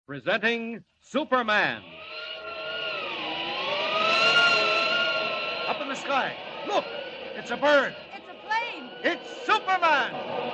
Presenting Superman. Up in the sky. Look, it's a bird. It's a plane. It's Superman.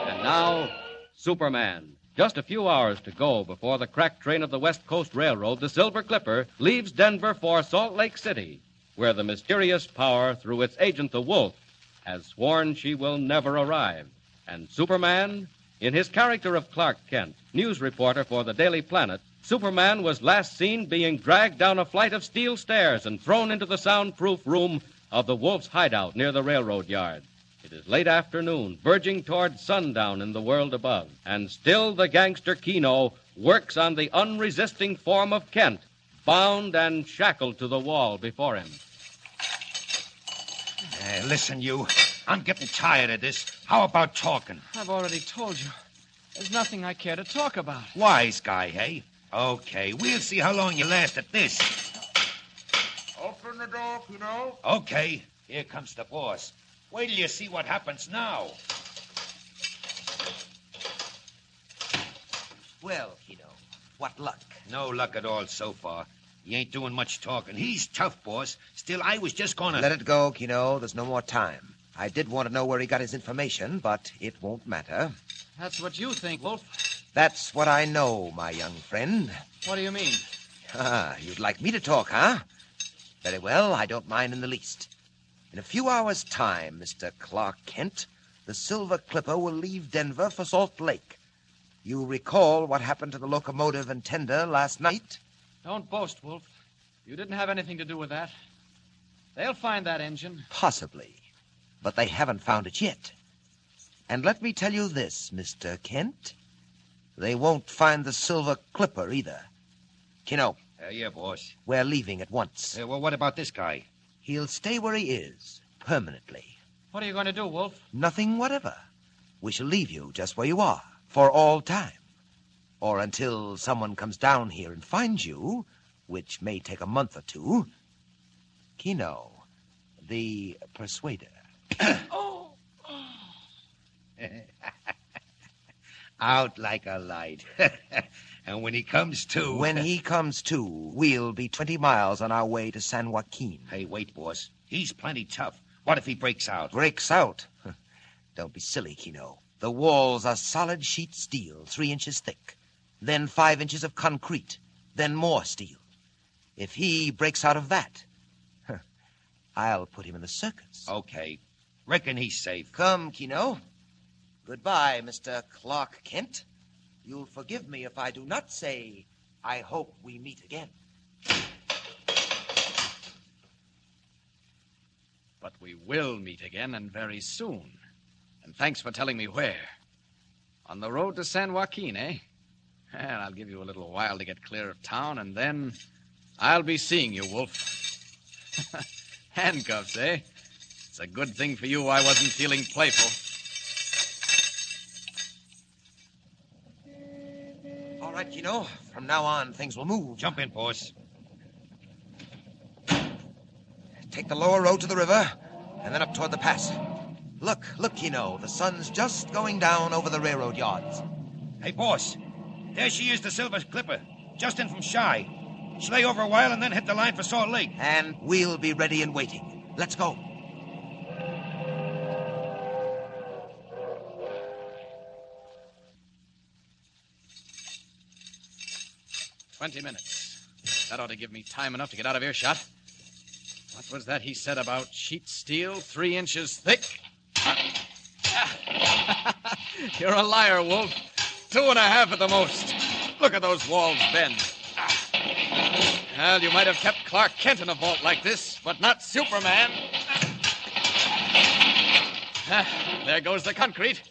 And now, Superman. Just a few hours to go before the crack train of the West Coast Railroad, the Silver Clipper, leaves Denver for Salt Lake City, where the mysterious power, through its agent, the Wolf, has sworn she will never arrive. And Superman, in his character of Clark Kent, news reporter for the Daily Planet, Superman was last seen being dragged down a flight of steel stairs and thrown into the soundproof room of the Wolf's hideout near the railroad yard. It is late afternoon, verging toward sundown in the world above, and still the gangster Keno works on the unresisting form of Kent, bound and shackled to the wall before him. Listen, you. I'm getting tired of this. How about talking? I've already told you. There's nothing I care to talk about. Wise guy, hey? Okay, we'll see how long you last at this. Open the door, Keno. Okay, here comes the boss. Wait till you see what happens now. Well, Keno, what luck? No luck at all so far. He ain't doing much talking. He's tough, boss. Still, I was just gonna... Let it go, Keno. There's no more time. I did want to know where he got his information, but it won't matter. That's what you think, Wolf. That's what I know, my young friend. What do you mean? You'd like me to talk, huh? Very well, I don't mind in the least. In a few hours' time, Mr. Clark Kent, the Silver Clipper will leave Denver for Salt Lake. You recall what happened to the locomotive and tender last night? Don't boast, Wolf. You didn't have anything to do with that. They'll find that engine. Possibly. But they haven't found it yet. And let me tell you this, Mr. Kent. They won't find the Silver Clipper either. Keno. Yeah, boss. We're leaving at once. Well, what about this guy? He'll stay where he is, permanently. What are you going to do, Wolf? Nothing whatever. We shall leave you just where you are, for all time. Or until someone comes down here and finds you, which may take a month or two. Keno, the persuader. Oh. Out like a light. And when he comes to... When he comes to, we'll be 20 miles on our way to San Joaquin. Hey, wait, boss. He's plenty tough. What if he breaks out? Breaks out? Don't be silly, Keno. The walls are solid sheet steel, 3 inches thick. Then 5 inches of concrete. Then more steel. If he breaks out of that, I'll put him in the circus. Okay. Reckon he's safe. Come, Keno. Goodbye, Mr. Clark Kent. You'll forgive me if I do not say, I hope we meet again. But we will meet again, and very soon. And thanks for telling me where. On the road to San Joaquin, eh? Well, I'll give you a little while to get clear of town, and then I'll be seeing you, Wolf. Handcuffs, eh? It's a good thing for you I wasn't feeling playful. All right, Keno. From now on, things will move. Jump in, boss. Take the lower road to the river, and then up toward the pass. Look, Keno. The sun's just going down over the railroad yards. Hey, boss. There she is, the Silver Clipper. Just in from Shy. She'll lay over a while and then hit the line for Salt Lake. And we'll be ready and waiting. Let's go. "20 minutes. That ought to give me time enough to get out of earshot. What was that he said about sheet steel, 3 inches thick? You're a liar, Wolf. 2.5 at the most. Look at those walls bend. Well, you might have kept Clark Kent in a vault like this, but not Superman. There goes the concrete.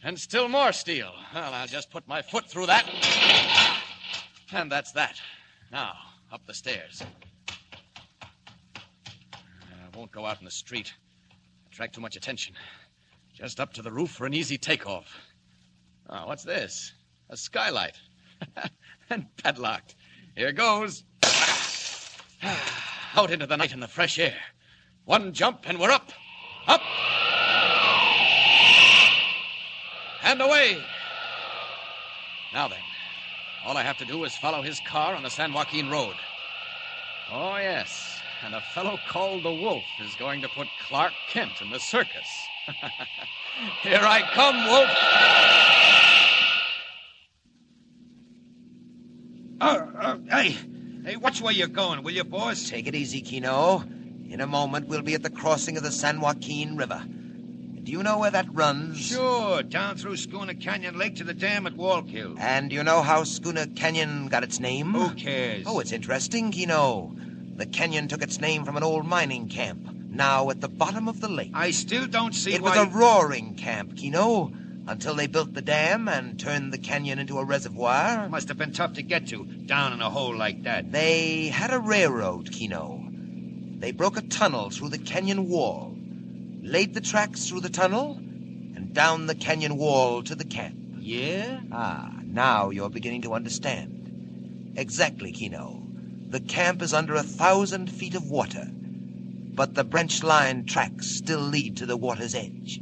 And still more steel. Well, I'll just put my foot through that. And that's that. Now, up the stairs. I won't go out in the street. Attract too much attention. Just up to the roof for an easy takeoff. Oh, what's this? A skylight. And padlocked. Here goes. Out into the night in the fresh air. One jump and we're up. Up. And away. Now then, All I have to do is follow his car on the San Joaquin Road. Oh, yes. And a fellow called the Wolf is going to put Clark Kent in the circus. Here I come, Wolf. Hey, watch where you're going, will you, boss? Take it easy, Kino. In a moment, we'll be at the crossing of the San Joaquin River. Do you know where that runs? Sure, down through Schooner Canyon Lake to the dam at Wallkill. And do you know how Schooner Canyon got its name? Who cares? Oh, it's interesting, Kino. The canyon took its name from an old mining camp, now at the bottom of the lake. I still don't see It why... was a roaring camp, Kino, until they built the dam and turned the canyon into a reservoir. Must have been tough to get to, down in a hole like that. They had a railroad, Kino. They broke a tunnel through the canyon wall, laid the tracks through the tunnel, and down the canyon wall to the camp. Yeah? Ah, now you're beginning to understand. Exactly, Kino. The camp is under 1,000 feet of water, but the branch line tracks still lead to the water's edge.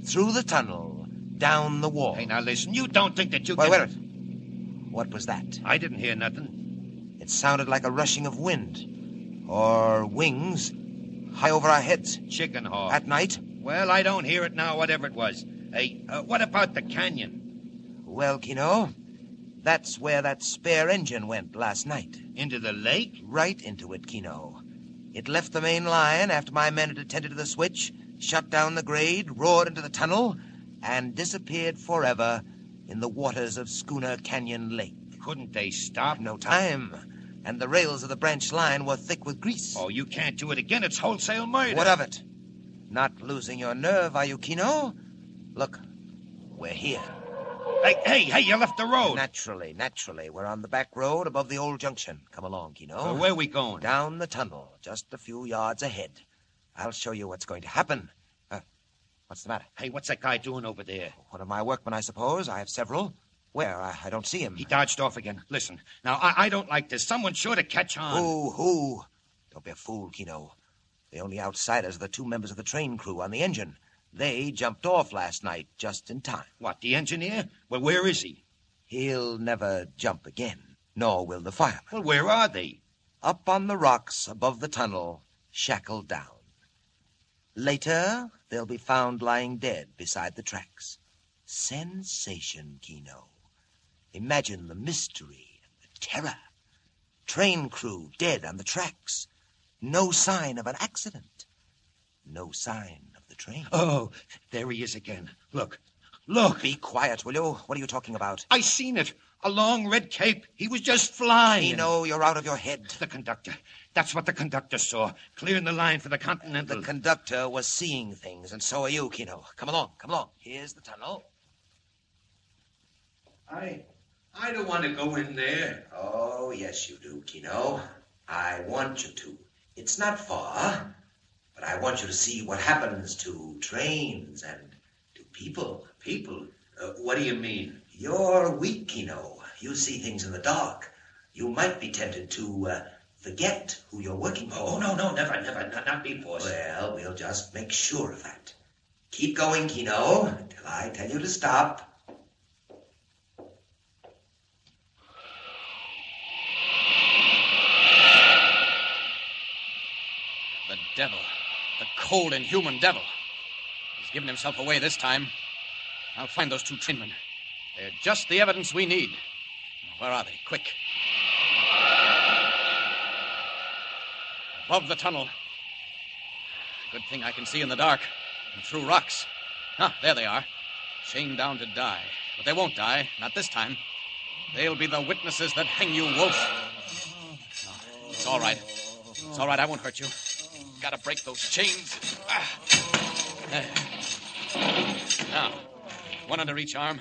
Through the tunnel, down the wall. Hey, now listen, you don't think that you Wait, can... wait. What was that? I didn't hear nothing. It sounded like a rushing of wind, or wings, high over our heads. Chicken hawk. At night? Well, I don't hear it now, whatever it was. Hey, what about the canyon? Well, Kino, that's where that spare engine went last night. Into the lake? Right into it, Kino. It left the main line after my men had attended to the switch, shut down the grade, roared into the tunnel, and disappeared forever in the waters of Schooner Canyon Lake. Couldn't they stop? No time. And the rails of the branch line were thick with grease. Oh, you can't do it again. It's wholesale murder. What of it? Not losing your nerve, are you, Kino? Look, we're here. Hey, you left the road. Naturally. We're on the back road above the old junction. Come along, Kino. Where are we going? Down the tunnel, just a few yards ahead. I'll show you what's going to happen. What's the matter? Hey, what's that guy doing over there? One of my workmen, I suppose. I have several. Where? I don't see him. He dodged off again. Listen, now, I don't like this. Someone's sure to catch on. Who? Don't be a fool, Kino. The only outsiders are the two members of the train crew on the engine. They jumped off last night just in time. What, the engineer? Well, where is he? He'll never jump again, nor will the fireman. Well, where are they? Up on the rocks above the tunnel, shackled down. Later, they'll be found lying dead beside the tracks. Sensation, Kino. Imagine the mystery and the terror. Train crew dead on the tracks. No sign of an accident. No sign of the train. Oh, there he is again. Look. Be quiet, will you? What are you talking about? I seen it. A long red cape. He was just flying. Kino, you're out of your head. The conductor. That's what the conductor saw. Clearing the line for the Continental. The conductor was seeing things, and so are you, Kino. Come along. Here's the tunnel. I don't want to go in there. Oh, yes, you do, Kino. I want you to. It's not far, but I want you to see what happens to trains and to people. People? What do you mean? You're weak, Kino. You see things in the dark. You might be tempted to forget who you're working for. Oh, no, never. Not me, boss. Well, we'll just make sure of that. Keep going, Kino, until I tell you to stop. The devil. The cold, inhuman devil. He's given himself away this time. I'll find those two trainmen. They're just the evidence we need. Where are they? Quick. Above the tunnel. Good thing I can see in the dark and through rocks. Ah, there they are. Chained down to die. But they won't die. Not this time. They'll be the witnesses that hang you, Wolf. No, it's all right. It's all right. I won't hurt you. Gotta break those chains. There. Now, one under each arm.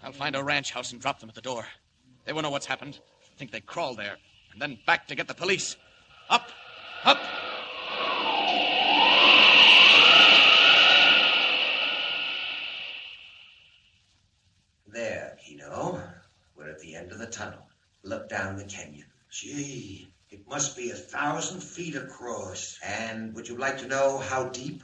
I'll find a ranch house and drop them at the door. They won't know what's happened. Think they crawled there. And then back to get the police. Up! There, Kino. We're at the end of the tunnel. Look down the canyon. Gee, it must be 1,000 feet across. And would you like to know how deep?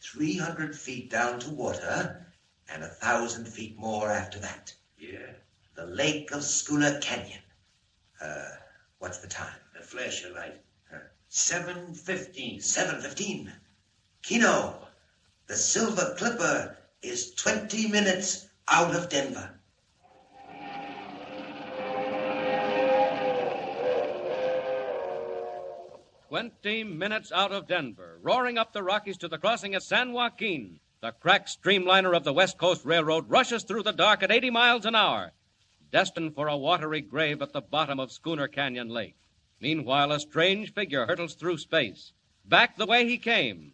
300 feet down to water, and 1,000 feet more after that. Yeah. the lake of Schooner Canyon. What's the time? The flash of light. 7:15. 7:15. Kino, the Silver Clipper is 20 minutes out of Denver. "20 minutes out of Denver, roaring up the Rockies to the crossing at San Joaquin. The cracked streamliner of the West Coast Railroad rushes through the dark at 80 miles an hour, destined for a watery grave at the bottom of Schooner Canyon Lake. Meanwhile, a strange figure hurtles through space, back the way he came.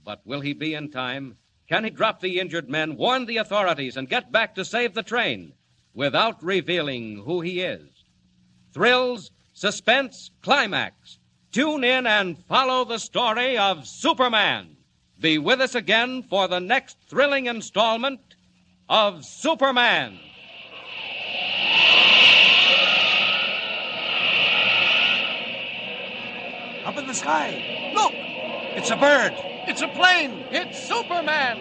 But will he be in time? Can he drop the injured men, warn the authorities, and get back to save the train without revealing who he is? Thrills, suspense, climax. Tune in and follow the story of Superman. Be with us again for the next thrilling installment of Superman. Up in the sky. Look! It's a bird. It's a plane! It's Superman!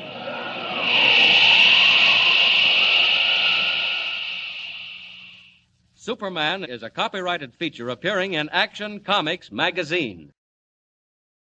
Superman is a copyrighted feature appearing in Action Comics magazine.